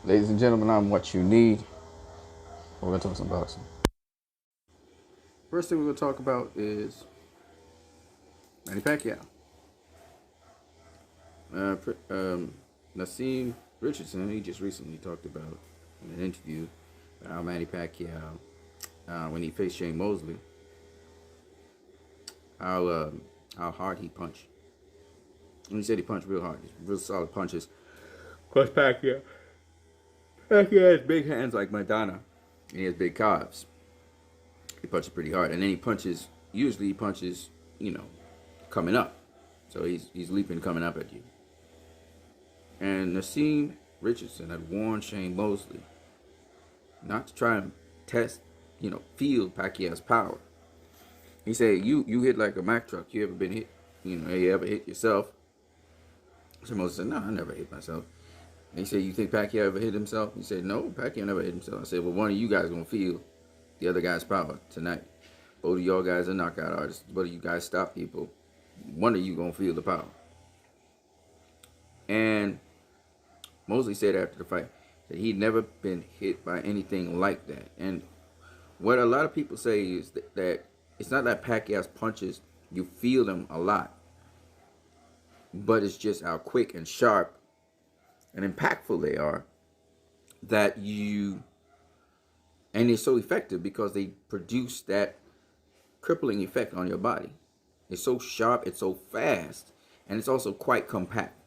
Ladies and gentlemen, I'm what you need. We're gonna talk some boxing. First thing we're gonna talk about is Manny Pacquiao. Uh, Nassim Richardson, he just recently talked about in an interview how Manny Pacquiao, when he faced Shane Mosley, how uh, how hard he punched. And he said he punched real hard, real solid punches. Of course, Pacquiao has big hands like Madonna, and he has big calves. He punches pretty hard, and then he punches. Usually, he punches, coming up. So he's leaping coming up at you. And Nassim Richardson had warned Shane Mosley not to try and test, feel Pacquiao's power. He said, "You hit like a Mack truck. You ever been hit? You ever hit yourself?" So Mosley said, "No, I never hit myself." And he said, "You think Pacquiao ever hit himself?" He said, "No, Pacquiao never hit himself." I said, "Well, one of you guys gonna feel the other guy's power tonight. Both of y'all guys are knockout artists. Both of you guys stop people. One of you gonna feel the power." And Mosley said after the fight that he'd never been hit by anything like that. And what a lot of people say is that it's not that Pacquiao's punches, you feel them a lot, but it's just how quick and sharp and impactful they are and they're so effective because they produce that crippling effect on your body. It's so sharp, it's so fast, and it's also quite compact.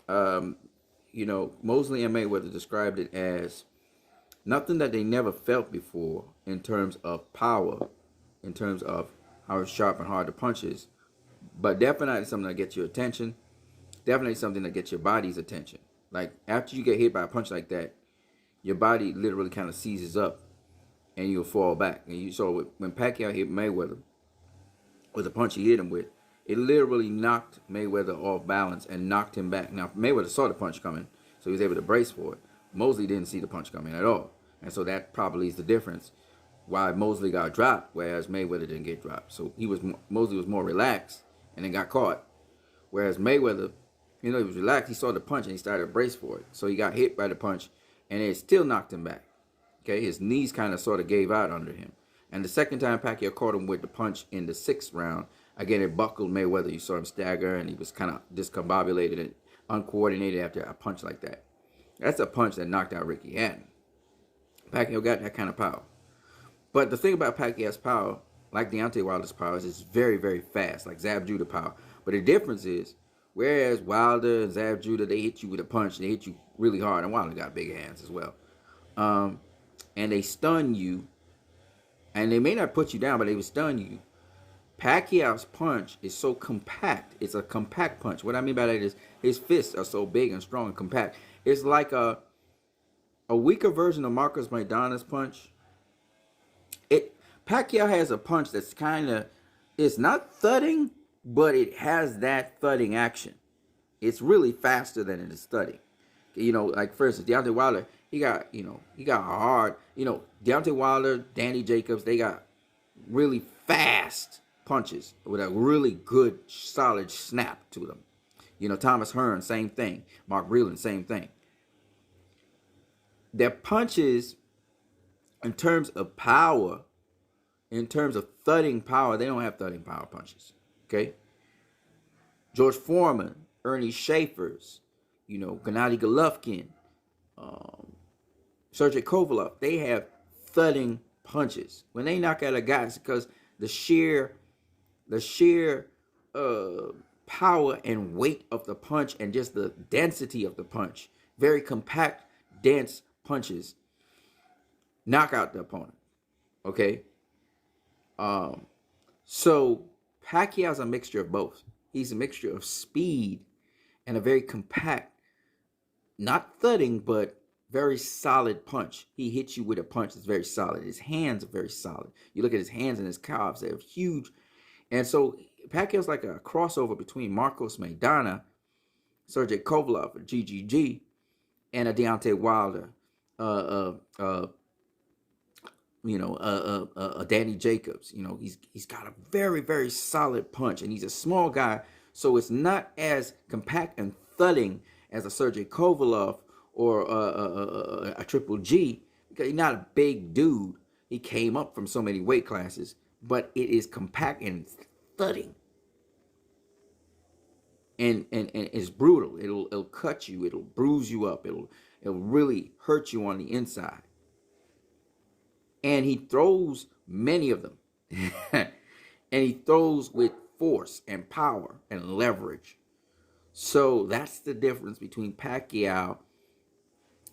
Mosley and Mayweather described it as nothing that they never felt before in terms of power, in terms of how sharp and hard the punch is, but definitely something that gets your attention, definitely something that gets your body's attention. Like after you get hit by a punch like that, your body literally kind of seizes up and you'll fall back. And you saw when Pacquiao hit Mayweather with the punch he hit him with, it literally knocked Mayweather off balance and knocked him back. Now, Mayweather saw the punch coming, so he was able to brace for it. Mosley didn't see the punch coming at all. And so that probably is the difference why Mosley got dropped, whereas Mayweather didn't get dropped. So Mosley was more relaxed and then got caught. Whereas Mayweather, he was relaxed. He saw the punch and he started to brace for it. So he got hit by the punch and it still knocked him back. Okay, his knees kind of sort of gave out under him. And the second time Pacquiao caught him with the punch in the 6th round, again, it buckled Mayweather. You saw him stagger, and he was kind of discombobulated and uncoordinated after a punch like that. That's a punch that knocked out Ricky Hatton. Pacquiao got that kind of power. But the thing about Pacquiao's power, like Deontay Wilder's power, is it's very, very fast, like Zab Judah power. But the difference is, whereas Wilder and Zab Judah, they hit you with a punch, they hit you really hard, and Wilder got big hands as well. And they stun you, and they may not put you down, but they will stun you. Pacquiao's punch is so compact. It's a compact punch. What I mean by that is his fists are so big and strong and compact. It's like a weaker version of Marcos Maidana's punch. Pacquiao has a punch that's it's not thudding, but it has that thudding action. It's really faster than it is thudding. Like for instance, Deontay Wilder, he got hard. Deontay Wilder, Danny Jacobs, they got really fast punches with a really good, solid snap to them. Thomas Hearn, same thing. Mark Breland, same thing. Their punches, in terms of power, in terms of thudding power, they don't have thudding power punches. Okay? George Foreman, Ernie Schaefer's, Gennady Golovkin, Sergey Kovalev, they have thudding punches. When they knock out a guy, it's because the sheer power and weight of the punch and just the density of the punch, very compact, dense punches, knock out the opponent. Okay? So Pacquiao's a mixture of both. He's a mixture of speed and a very compact, not thudding, but very solid punch. He hits you with a punch that's very solid. His hands are very solid. You look at his hands and his calves, they're huge. And so Pacquiao's like a crossover between Marcos Maidana, Sergey Kovalev, or GGG, and a Deontay Wilder, Danny Jacobs. He's got a very, very solid punch, and he's a small guy, so it's not as compact and thudding as a Sergey Kovalev or a Triple G, because he's not a big dude. He came up from so many weight classes, but it is compact and thudding. And it's brutal. It'll cut you. It'll bruise you up. It'll really hurt you on the inside. And he throws many of them, and he throws with force and power and leverage. So that's the difference between Pacquiao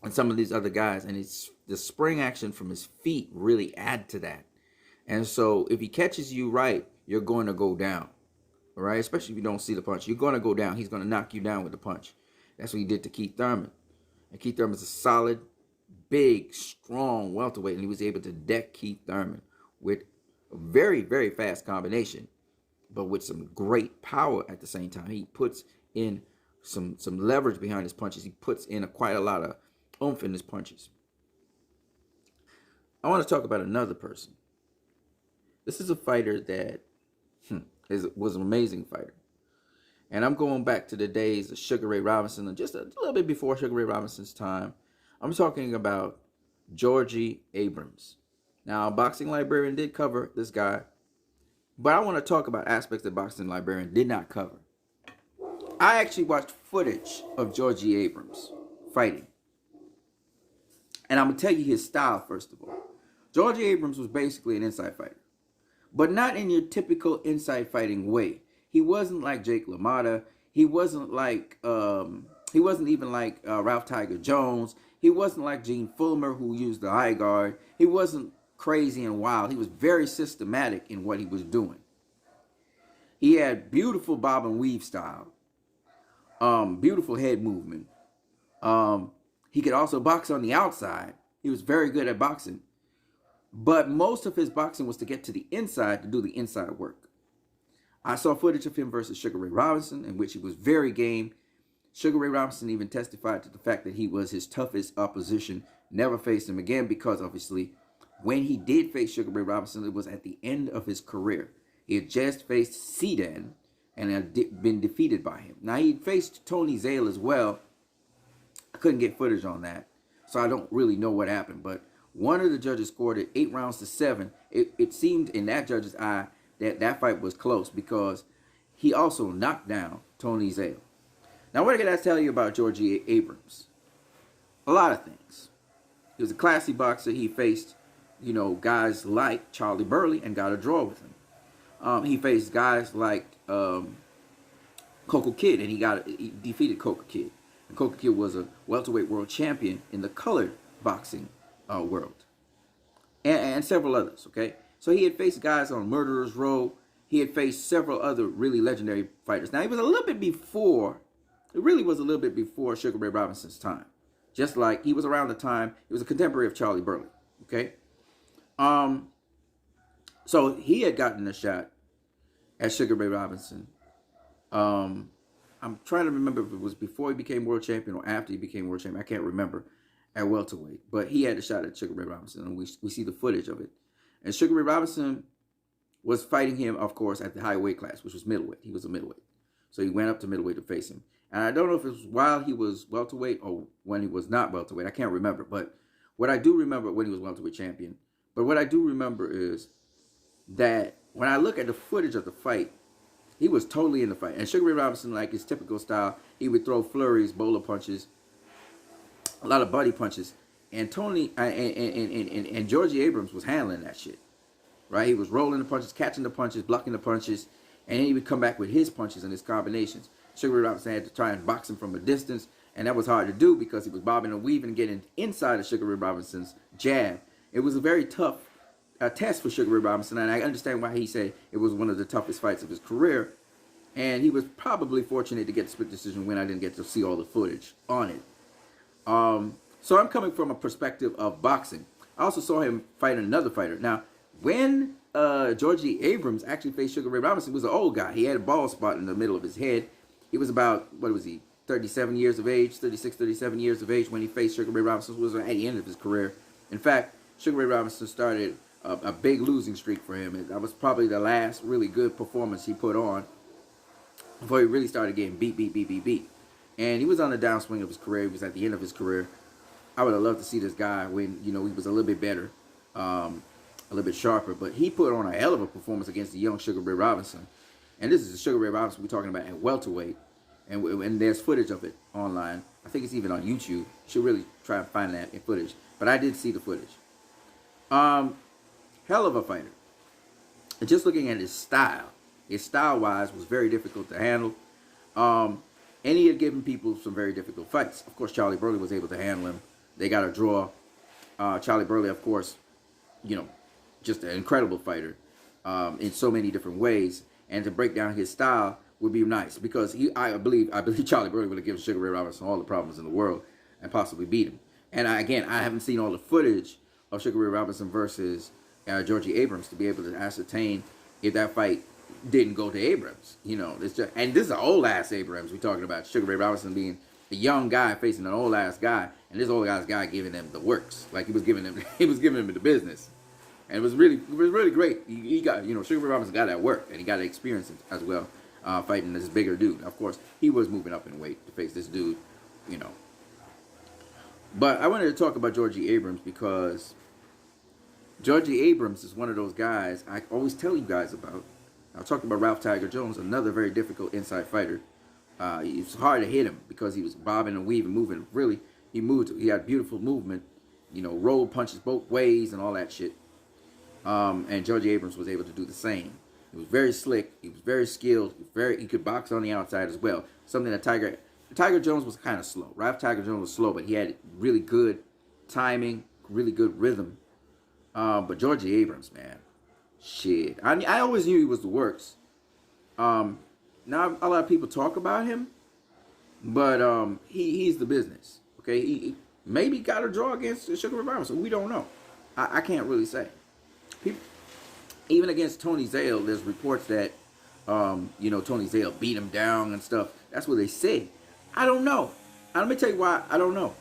and some of these other guys. And it's the spring action from his feet really add to that. And so if he catches you right, you're going to go down. All right, especially if you don't see the punch. You're going to go down. He's going to knock you down with the punch. That's what he did to Keith Thurman. And Keith Thurman's a solid, big, strong welterweight. And he was able to deck Keith Thurman with a very, very fast combination, but with some great power at the same time. He puts in some leverage behind his punches. He puts in quite a lot of oomph in his punches. I want to talk about another person. This is a fighter that was an amazing fighter. And I'm going back to the days of Sugar Ray Robinson, and just a little bit before Sugar Ray Robinson's time. I'm talking about Georgie Abrams. Now, Boxing Librarian did cover this guy, but I want to talk about aspects that Boxing Librarian did not cover. I actually watched footage of Georgie Abrams fighting. And I'm going to tell you his style, first of all. Georgie Abrams was basically an inside fighter, but not in your typical inside fighting way. He wasn't like Jake LaMotta. He wasn't even like Ralph Tiger Jones. He wasn't like Gene Fullmer, who used the high guard. He wasn't crazy and wild. He was very systematic in what he was doing. He had beautiful bob and weave style, beautiful head movement. He could also box on the outside. He was very good at boxing. But most of his boxing was to get to the inside to do the inside work. I saw footage of him versus Sugar Ray Robinson, in which he was very game. Sugar Ray Robinson even testified to the fact that he was his toughest opposition, never faced him again, because obviously when he did face Sugar Ray Robinson, it was at the end of his career. He had just faced Sedan and had been defeated by him. Now, he faced Tony Zale as well. I couldn't get footage on that, so I don't really know what happened, but one of the judges scored it 8 rounds to 7. It seemed in that judge's eye that that fight was close, because he also knocked down Tony Zale. Now, what can I tell you about Georgie Abrams? A lot of things. He was a classy boxer. He faced, guys like Charlie Burley and got a draw with him. He faced guys like Coco Kid, and he defeated Coco Kid. And Coco Kid was a welterweight world champion in the colored boxing world, and several others. Okay, so he had faced guys on Murderer's Row. He had faced several other really legendary fighters. Now, he was a little bit before. It really was a little bit before Sugar Ray Robinson's time. Just like he was around the time, he was a contemporary of Charlie Burley. Okay, so he had gotten a shot at Sugar Ray Robinson. I'm trying to remember if it was before he became world champion or after he became world champion. I can't remember. At welterweight, but he had a shot at Sugar Ray Robinson, and we see the footage of it. And Sugar Ray Robinson was fighting him, of course, at the high weight class, which was middleweight. He was a middleweight, so he went up to middleweight to face him. And I don't know if it was while he was welterweight or when he was not welterweight. I can't remember, but what I do remember when he was welterweight champion. But what I do remember is that when I look at the footage of the fight, he was totally in the fight. And Sugar Ray Robinson, like his typical style, he would throw flurries, bowler punches, a lot of body punches, and Tony and Georgie Abrams was handling that shit, right? He was rolling the punches, catching the punches, blocking the punches, and then he would come back with his punches and his combinations. Sugar Ray Robinson had to try and box him from a distance, and that was hard to do because he was bobbing and weaving and getting inside of Sugar Ray Robinson's jab. It was a very tough test for Sugar Ray Robinson, and I understand why he said it was one of the toughest fights of his career, and he was probably fortunate to get the split decision win. I didn't get to see all the footage on it. So I'm coming from a perspective of boxing. I also saw him fight another fighter. Now, when Georgie Abrams actually faced Sugar Ray Robinson, he was an old guy. He had a bald spot in the middle of his head. He was about, 37 years of age, 36, 37 years of age when he faced Sugar Ray Robinson. It was at the end of his career. In fact, Sugar Ray Robinson started a big losing streak for him. That was probably the last really good performance he put on before he really started getting beat. and he was on the downswing of his career. He was at the end of his career. I would have loved to see this guy when, you know, he was a little bit better, a little bit sharper. But he put on a hell of a performance against the young Sugar Ray Robinson. And this is the Sugar Ray Robinson we're talking about at welterweight. And there's footage of it online. I think it's even on YouTube. You should really try to find that in footage. But I did see the footage. Hell of a fighter. And just looking at his style-wise was very difficult to handle. And he had given people some very difficult fights. Of course, Charlie Burley was able to handle him. They got a draw. Charlie Burley, of course, you know, just an incredible fighter in so many different ways. And to break down his style would be nice because I believe Charlie Burley would have given Sugar Ray Robinson all the problems in the world and possibly beat him. And I haven't seen all the footage of Sugar Ray Robinson versus Georgie Abrams to be able to ascertain if that fight didn't go to Abrams. You know, and this is an old ass Abrams we're talking about. Sugar Ray Robinson being a young guy facing an old ass guy, and this old ass guy giving them the works, like he was giving them the business, and it was really great. He got, you know, Sugar Ray Robinson got that work, and he got experience as well, fighting this bigger dude. Of course, he was moving up in weight to face this dude, you know. But I wanted to talk about Georgie Abrams because Georgie Abrams is one of those guys I always tell you guys about. I talked about Ralph Tiger Jones, another very difficult inside fighter. It's hard to hit him because he was bobbing and weaving, moving. Really, he had beautiful movement, you know, roll punches both ways and all that shit. And Georgie Abrams was able to do the same. He was very slick. He was very skilled. He could box on the outside as well. Something that Tiger Jones was kind of slow. Ralph Tiger Jones was slow, but he had really good timing, really good rhythm. But Georgie Abrams, man, shit. I always knew he was the works. Now a lot of people talk about him, but he's the business. Okay, he maybe got a draw against Sugar Ray Robinson. We don't know. I can't really say. Even against Tony Zale, there's reports that you know, Tony Zale beat him down and stuff. That's what they say. I don't know. Let me tell you why I don't know.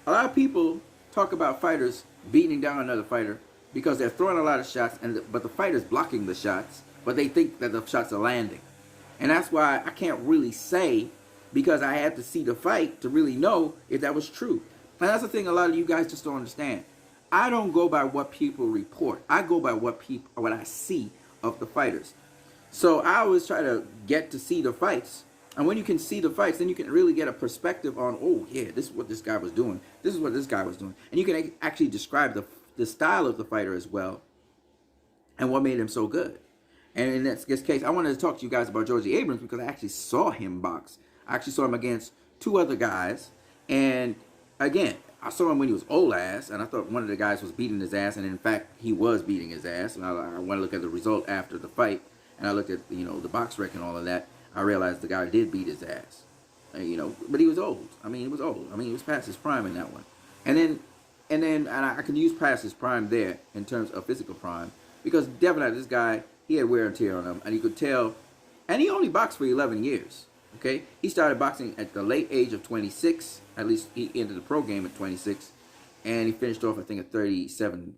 A lot of people talk about fighters beating down another fighter because they're throwing a lot of shots, but the fighter's blocking the shots, but they think that the shots are landing. And that's why I can't really say, because I had to see the fight to really know if that was true. And that's the thing a lot of you guys just don't understand. I don't go by what people report. I go by what I see of the fighters. So I always try to get to see the fights. And when you can see the fights, then you can really get a perspective on, oh, yeah, this is what this guy was doing. This is what this guy was doing. And you can actually describe the style of the fighter as well and what made him so good. And in this case, I wanted to talk to you guys about Georgie Abrams because I actually saw him box. I actually saw him against two other guys. And again, I saw him when he was old ass, and I thought one of the guys was beating his ass, and in fact, he was beating his ass. And I want to look at the result after the fight, and I looked at, you know, the box rec and all of that. I realized the guy did beat his ass, you know, but he was old. I mean, he was old. I mean, he was past his prime in that one. And I can use past his prime there in terms of physical prime, because definitely this guy, he had wear and tear on him, and you could tell. And he only boxed for 11 years. Okay, he started boxing at the late age of 26. At least he entered the pro game at 26, and he finished off, I think, at 37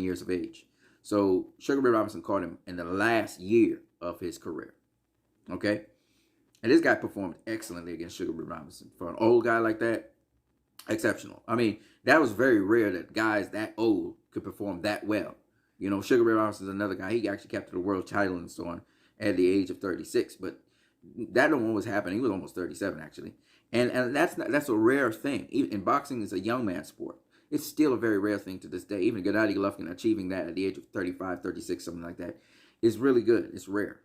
years of age. So Sugar Ray Robinson caught him in the last year of his career. Okay, and this guy performed excellently against Sugar Ray Robinson. For an old guy like that, exceptional. I mean, that was very rare that guys that old could perform that well. You know, Sugar Ray Robinson's another guy. He actually captured the world title and so on at the age of 36, but that one was happening. He was almost 37 actually, and that's a rare thing. Even in boxing, it's a young man's sport. It's still a very rare thing to this day. Even Gennady Golovkin achieving that at the age of 35, 36, something like that, is really good. It's rare.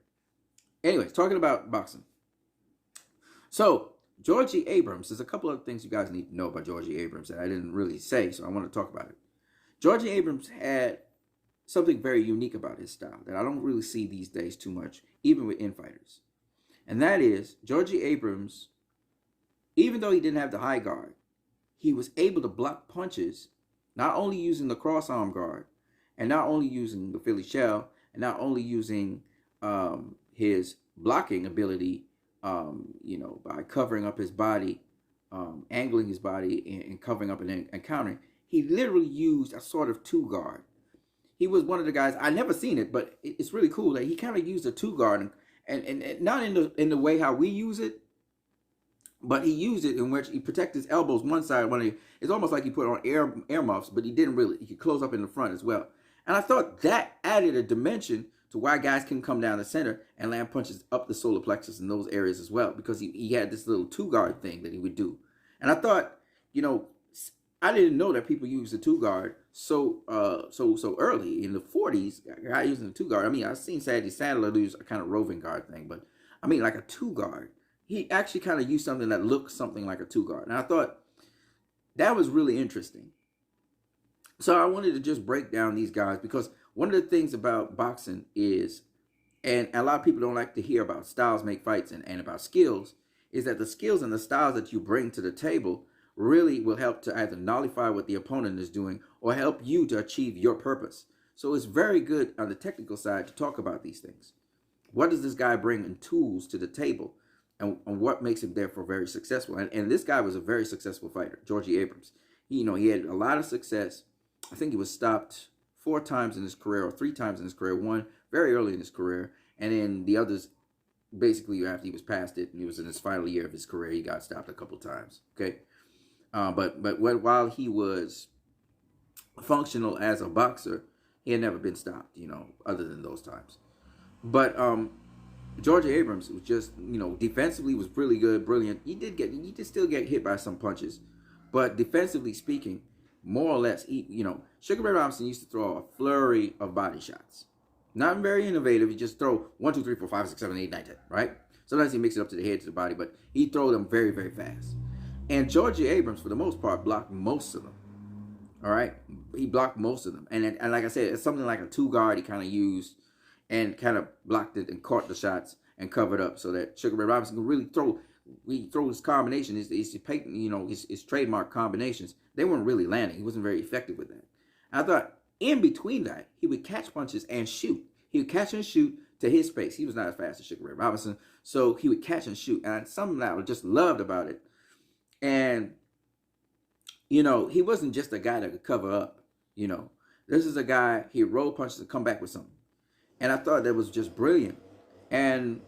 Anyways, talking about boxing. So Georgie Abrams, there's a couple of things you guys need to know about Georgie Abrams that I didn't really say, so I want to talk about it. Georgie Abrams had something very unique about his style that I don't really see these days too much, even with infighters. And that is, Georgie Abrams, even though he didn't have the high guard, he was able to block punches, not only using the cross arm guard, and not only using the Philly shell, and not only using his blocking ability, you know, by covering up his body, angling his body, and covering up and countering. He literally used a sort of two guard. He was one of the guys, I never seen it, but it's really cool that he kind of used a two guard, and not in the way how we use it, but he used it in which he protected his elbows one side. It's almost like he put on air muffs, but he didn't really. He could close up in the front as well. And I thought that added a dimension to why guys can come down the center and land punches up the solar plexus in those areas as well, because he had this little two guard thing that he would do. And I thought, you know, I didn't know that people used the two guard so early in the 40s. Guy using the two guard. I mean, I've seen Sadie Sandler use a kind of roving guard thing, but I mean like a two guard. He actually kind of used something that looked something like a two guard, and I thought that was really interesting. So I wanted to just break down these guys, because one of the things about boxing is, and a lot of people don't like to hear about styles make fights and about skills, is that the skills and the styles that you bring to the table really will help to either nullify what the opponent is doing or help you to achieve your purpose. So it's very good on the technical side to talk about these things. What does this guy bring in tools to the table, and what makes him therefore very successful? And this guy was a very successful fighter, Georgie Abrams. He had a lot of success. I think he was stopped 4 times in his career, or 3 times in his career. One very early in his career, and then the others basically after he was past it and he was in his final year of his career, he got stopped a couple times. Okay, but while he was functional as a boxer, he had never been stopped, other than those times. But Georgie Abrams was just, defensively was really good, brilliant. He did still get hit by some punches, but defensively speaking, more or less, Sugar Ray Robinson used to throw a flurry of body shots. Not very innovative. He just throw 1, 2, 3, 4, 5, 6, 7, 8, 9, 10, right? Sometimes he mix it up to the head, to the body, but he throw them very, very fast. And Georgie Abrams, for the most part, blocked most of them. All right, he blocked most of them, and like I said, it's something like a two guard he kind of used, and kind of blocked it and caught the shots and covered up so that Sugar Ray Robinson could really throw. We throw his combination, his trademark combinations. They weren't really landing. He wasn't very effective with that. And I thought in between that, he would catch punches and shoot. He would catch and shoot to his pace. He was not as fast as Sugar Ray Robinson, so he would catch and shoot. And something that I just loved about it. And he wasn't just a guy that could cover up. This is a guy, he roll punches and come back with something. And I thought that was just brilliant. And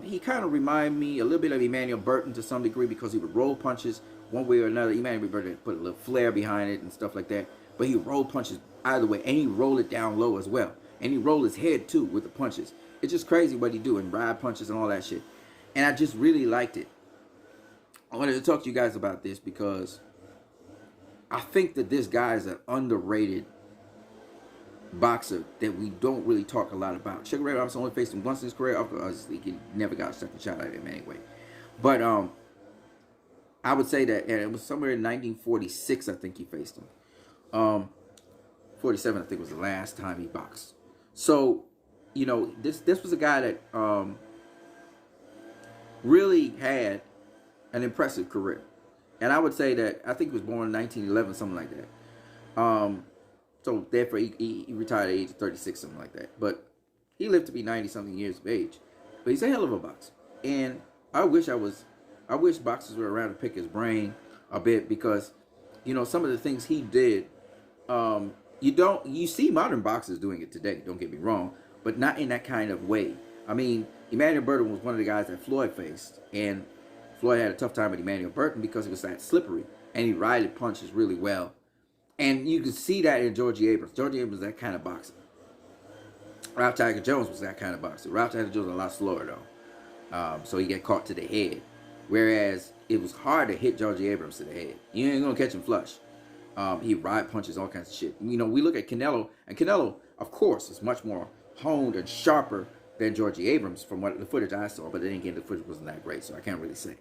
he kind of reminded me a little bit of Emmanuel Burton to some degree, because he would roll punches one way or another. Emmanuel Burton put a little flair behind it and stuff like that. But he rolled punches either way, and he rolled it down low as well. And he rolled his head too with the punches. It's just crazy what he do, and ride punches and all that shit. And I just really liked it. I wanted to talk to you guys about this because I think that this guy is an underrated boxer that we don't really talk a lot about. Sugar Ray Robinson only faced him once in his career. Obviously, he never got a second shot at him anyway. But I would say that, and it was somewhere in 1946, I think he faced him. 47, I think, was the last time he boxed. So, this was a guy that really had an impressive career. And I would say that, I think he was born in 1911, something like that. So therefore, he retired at the age of 36, something like that. But he lived to be 90-something years of age. But he's a hell of a boxer. And I wish boxers were around to pick his brain a bit, because, some of the things he did, you see modern boxers doing it today, don't get me wrong, but not in that kind of way. I mean, Emmanuel Burton was one of the guys that Floyd faced, and Floyd had a tough time with Emmanuel Burton because he was that slippery, and he rided punches really well. And you can see that in Georgie Abrams. Georgie Abrams was that kind of boxer. Ralph Tiger Jones was that kind of boxer. Ralph Tiger Jones was a lot slower, though. So he got caught to the head. Whereas it was hard to hit Georgie Abrams to the head. You ain't going to catch him flush. He ride punches, all kinds of shit. We look at Canelo, and Canelo, of course, is much more honed and sharper than Georgie Abrams from what the footage I saw. But then again, the footage wasn't that great, so I can't really say.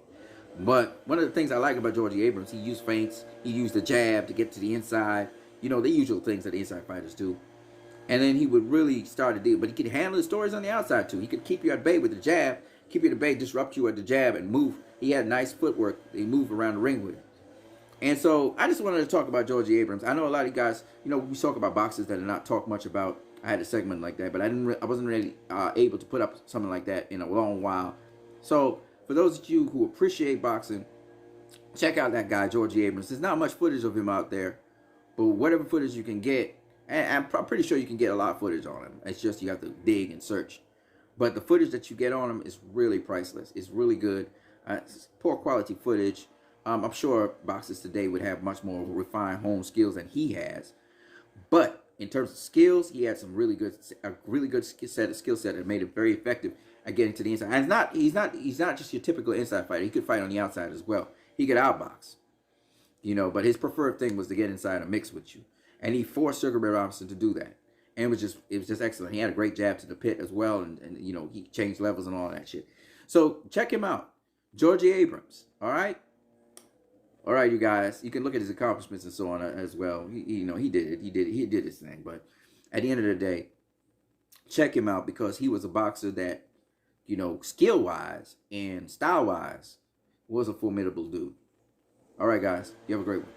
But one of the things I like about Georgie Abrams, he used feints. He used the jab to get to the inside. The usual things that the inside fighters do. And then he would really start to deal. But he could handle the stories on the outside, too. He could keep you at bay with the jab, keep you at bay, disrupt you at the jab, and move. He had nice footwork. He moved around the ring with it. And so I just wanted to talk about Georgie Abrams. I know a lot of you guys, we talk about boxers that are not talked much about. I had a segment like that, but I wasn't really able to put up something like that in a long while. So for those of you who appreciate boxing, check out that guy, Georgie Abrams. There's not much footage of him out there, but whatever footage you can get, and I'm pretty sure you can get a lot of footage on him. It's just you have to dig and search. But the footage that you get on him is really priceless. It's really good. It's poor quality footage. I'm sure boxers today would have much more refined home skills than he has. But in terms of skills, he had a really good skill set that made it very effective at getting to the inside. And he's not just your typical inside fighter. He could fight on the outside as well. He could outbox, but his preferred thing was to get inside and mix with you. And he forced Sugar Ray Robinson to do that. And it was just excellent. He had a great jab to the pit as well, and he changed levels and all that shit. So check him out, Georgie Abrams. All right, you guys. You can look at his accomplishments and so on as well. He did it. He did his thing. But at the end of the day, check him out because he was a boxer that, skill wise and style wise, was a formidable dude. All right, guys. You have a great one.